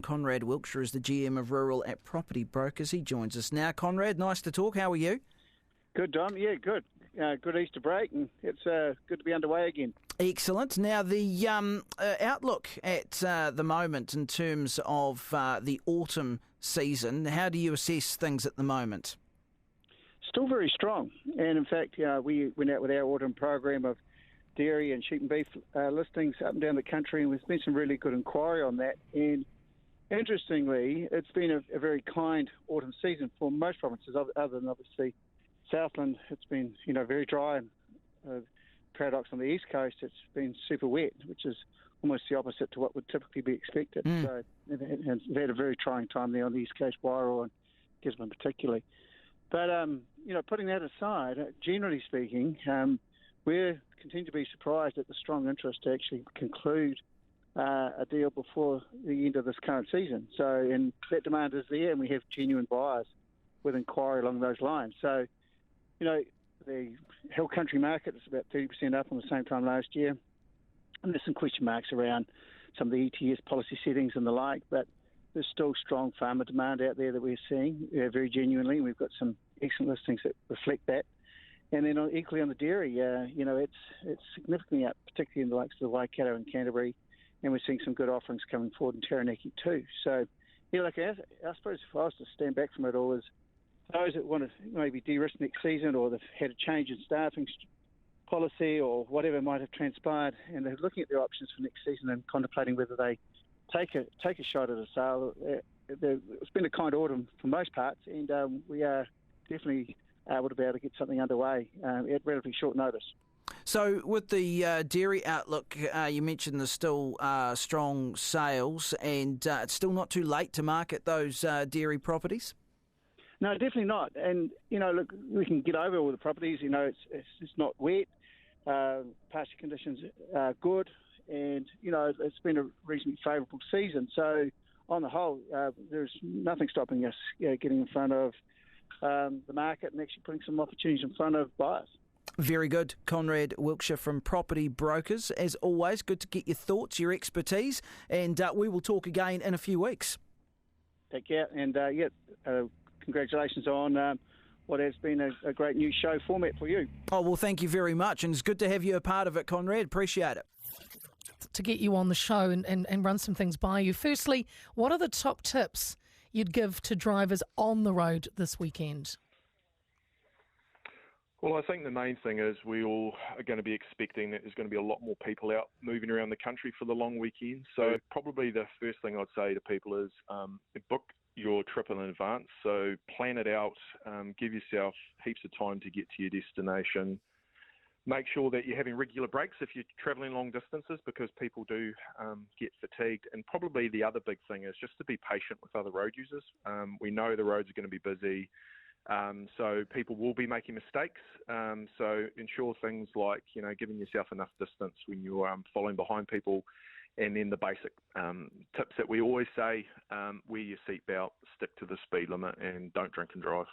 Conrad Wilkshire is the GM of Rural at Property Brokers. He joins us now. Conrad, nice to talk. How are you? Good, Dom. Yeah, good. Good Easter break, and it's good to be underway again. Excellent. Now, the outlook at the moment in terms of the autumn season, how do you assess things at the moment? Still very strong. And in fact, we went out with our autumn program of dairy and sheep and beef listings up and down the country, and there's been some really good inquiry on that. And interestingly, it's been a very kind autumn season for most provinces, other than obviously Southland. It's been, very dry. And paradox on the east coast, it's been super wet, which is almost the opposite to what would typically be expected. So they've had a very trying time there on the east coast, Wairoa and Gisborne particularly. But, putting that aside, generally speaking, we continue to be surprised at the strong interest to actually conclude a deal before the end of this current season. So, and that demand is there, and we have genuine buyers with inquiry along those lines. So, the Hill Country market is about 30% up on the same time last year. And there's some question marks around some of the ETS policy settings and the like, but there's still strong farmer demand out there that we're seeing very genuinely. We've got some excellent listings that reflect that. And then equally on the dairy, it's significantly up, particularly in the likes of the Waikato and Canterbury, and we're seeing some good offerings coming forward in Taranaki too. So, I suppose if I was to stand back from it all, is those that want to maybe de-risk next season, or they've had a change in staffing policy or whatever might have transpired, and they're looking at their options for next season and contemplating whether they take a shot at a sale. It's been a kind autumn for most parts, and we are definitely able to get something underway at relatively short notice. So with the dairy outlook, you mentioned there's still strong sales, and it's still not too late to market those dairy properties? No, definitely not. And, look, we can get over all the properties. It's not wet. Pasture conditions are good. And, it's been a reasonably favourable season. So, on the whole, there's nothing stopping us getting in front of the market and actually putting some opportunities in front of buyers. Very good. Conrad Wilkshire from Property Brokers. As always, good to get your thoughts, your expertise, and we will talk again in a few weeks. Take care. And, congratulations on what has been a great new show format for you. Oh, well, thank you very much. And it's good to have you a part of it, Conrad. Appreciate it. To get you on the show and run some things by you. Firstly, what are the top tips you'd give to drivers on the road this weekend? Well, I think the main thing is we all are going to be expecting that there's going to be a lot more people out moving around the country for the long weekend. So probably the first thing I'd say to people is book your trip in advance. So plan it out, give yourself heaps of time to get to your destination. Make sure that you're having regular breaks if you're travelling long distances, because people do get fatigued. And probably the other big thing is just to be patient with other road users. We know the roads are going to be busy, so people will be making mistakes. So ensure things like, giving yourself enough distance when you're following behind people. And then the basic tips that we always say, wear your seatbelt, stick to the speed limit, and don't drink and drive.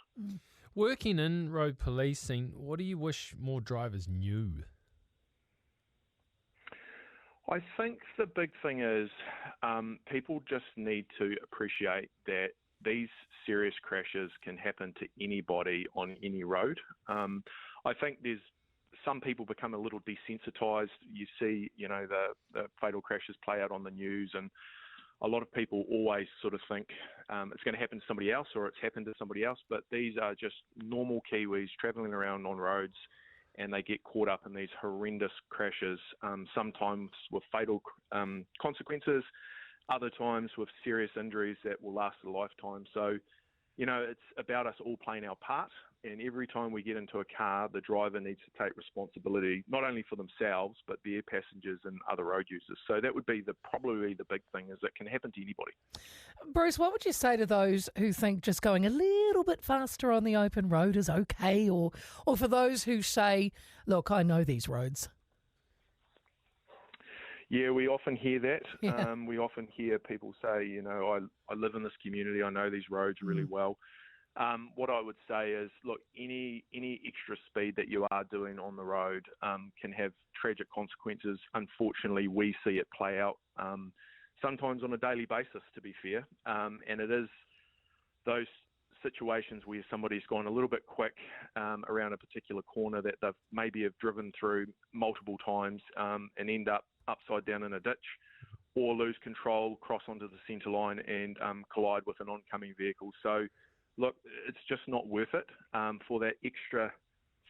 Working in road policing, what do you wish more drivers knew? I think the big thing is people just need to appreciate that these serious crashes can happen to anybody on any road. I think some people become a little desensitised. You see, the fatal crashes play out on the news, and a lot of people always sort of think it's going to happen to somebody else or it's happened to somebody else, but these are just normal Kiwis travelling around on roads, and they get caught up in these horrendous crashes, sometimes with fatal consequences, other times with serious injuries that will last a lifetime. So, it's about us all playing our part, and every time we get into a car, the driver needs to take responsibility, not only for themselves, but their passengers and other road users. So that would be probably the big thing, is it can happen to anybody. Bruce, what would you say to those who think just going a little bit faster on the open road is okay, or for those who say, look, I know these roads? Yeah, we often hear that. Yeah. We often hear people say, I live in this community, I know these roads really well. What I would say is, look, any extra speed that you are doing on the road can have tragic consequences. Unfortunately, we see it play out sometimes on a daily basis, to be fair. And it is those situations where somebody's gone a little bit quick around a particular corner that they've maybe have driven through multiple times and end up upside down in a ditch, or lose control, cross onto the centre line and collide with an oncoming vehicle. So, look, it's just not worth it. For that extra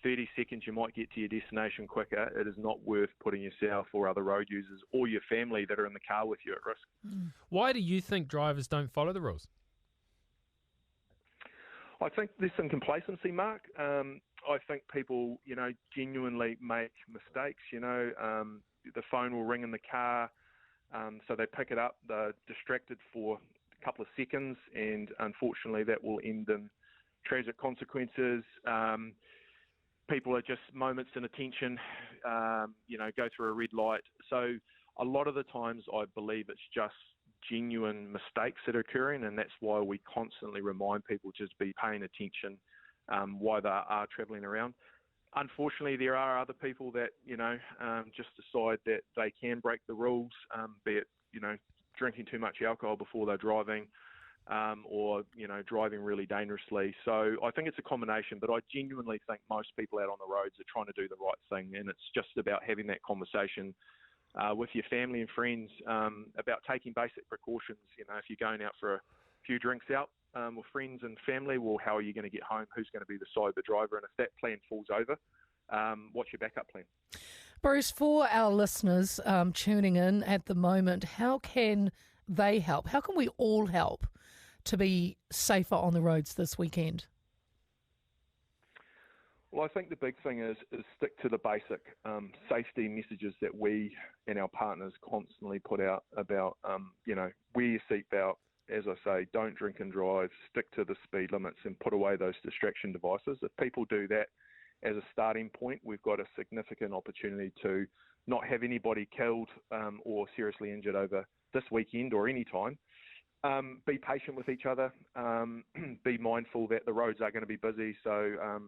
30 seconds you might get to your destination quicker, it is not worth putting yourself or other road users or your family that are in the car with you at risk. Why do you think drivers don't follow the rules? I think there's some complacency, Mark. I think people, genuinely make mistakes. The phone will ring in the car, so they pick it up. They're distracted for a couple of seconds, and unfortunately that will end in tragic consequences. People are just moments in attention, go through a red light. So a lot of the times I believe it's just genuine mistakes that are occurring, and that's why we constantly remind people to be paying attention while they are travelling around. Unfortunately, there are other people that, just decide that they can break the rules, be it, drinking too much alcohol before they're driving, or, driving really dangerously. So I think it's a combination, but I genuinely think most people out on the roads are trying to do the right thing, and it's just about having that conversation with your family and friends about taking basic precautions. If you're going out for a few drinks out with friends and family, well, how are you going to get home? Who's going to be the sober driver? And if that plan falls over, what's your backup plan? Bruce, for our listeners tuning in at the moment, how can they help? How can we all help to be safer on the roads this weekend? Well, I think the big thing is stick to the basic safety messages that we and our partners constantly put out about, wear your seatbelt. As I say, don't drink and drive, stick to the speed limits and put away those distraction devices. If people do that as a starting point, we've got a significant opportunity to not have anybody killed or seriously injured over this weekend or any time. Be patient with each other. Be mindful that the roads are going to be busy, so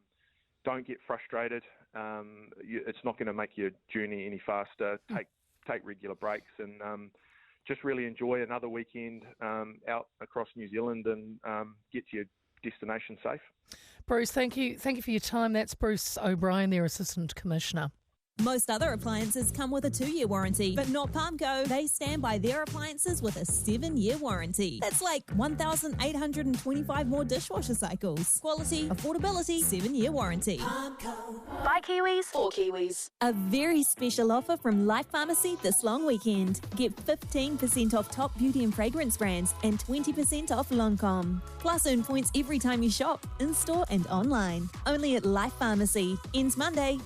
don't get frustrated. It's not going to make your journey any faster. Take regular breaks and just really enjoy another weekend out across New Zealand and get to your destination safe. Bruce, thank you for your time. That's Bruce O'Brien, their Assistant Commissioner. Most other appliances come with a 2-year warranty, but not Palmco. They stand by their appliances with a 7-year warranty. That's like 1,825 more dishwasher cycles. Quality, affordability, 7-year warranty. Palmco. By Kiwis, for Kiwis. A very special offer from Life Pharmacy this long weekend. Get 15% off top beauty and fragrance brands and 20% off Lancome. Plus earn points every time you shop, in-store and online. Only at Life Pharmacy. Ends Monday.